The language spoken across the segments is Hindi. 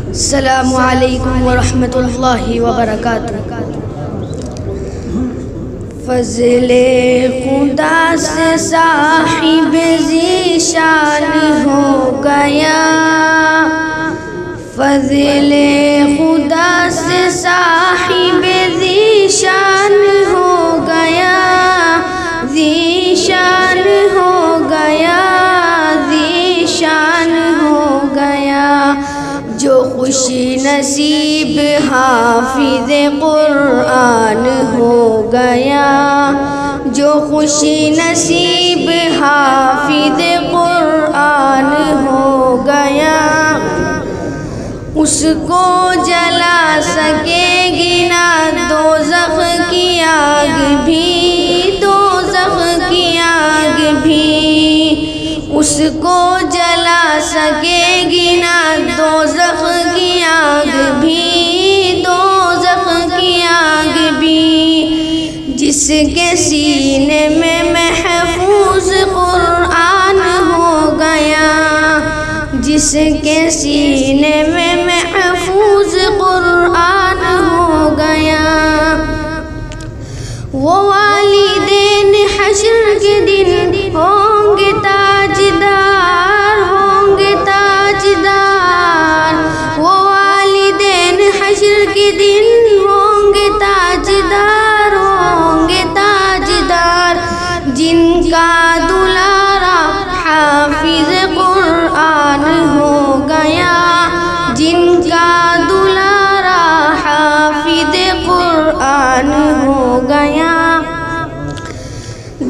अस्सलामु अलैकुम व रहमतुल्लाहि व बरकातुहू। फ़ज़ले खुदा से साहिब ज़ीशान हो गया, फ़ज़ले खुदा से साहिब ज़ीशान हो गया, ज़ीशान हो गया, ज़ीशान हो गया। जो खुशी नसीब हाफिज़ कुरान हो गया, जो खुशी नसीब हाफिज़ कुरान हो गया, उसको जला सकेगी ना दोज़ख की आग भी, दोज़ख की आग भी। उसको जला सकेगी ना दोज़ख की आग भी, दोज़ख की आग भी। जिसके सीने में महफूज कुरान हो गया, जिसके सीने में महफूज कुरान हो गया, वो वालिदैन हश्र के दिन होंगे ताजदार, होंगे ताजदार। वो वालिदैन हश्र के दिन होंगे ताजदार, होंगे ताजदार। जिनका दुलारा हाफिज़ कुरान हो गया, जिनका दुलारा हाफिज़ कुरान हो गया।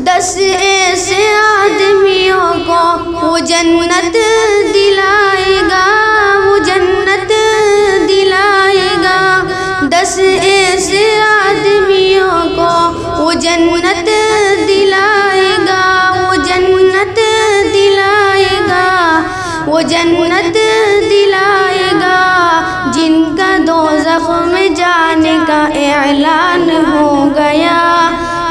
10 ऐसे आदमियों को वो जन्नत दिलाएगा, वो जन्नत दिलाएगा। 10 ऐसे आदमियों को वो जन्नत दिलाएगा, वो जन्नत दिलाएगा, वो जन्नत दिलाएगा। जिनका दोज़ख में जाने का ऐलान हो गया,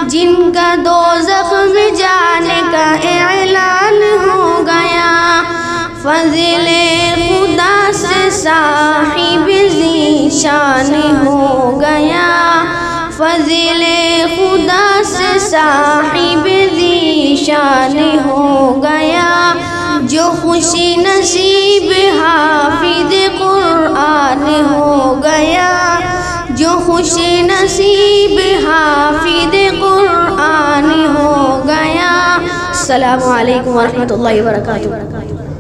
जिनका दोज़ख में जाने का ऐलान हो गया। फ़ज़ले खुदा से साहिब ज़ीशान हो गया, फ़ज़ले खुदा से साहिब ज़ीशान हो गया। जो खुशी नसीब हाफिज़ कुरान हो गया, जो खुशी नसीब हाफिज़ कुरान हो गया। अस्सलामु अलैकुम व रहमतुल्लाहि व बरकातुहू।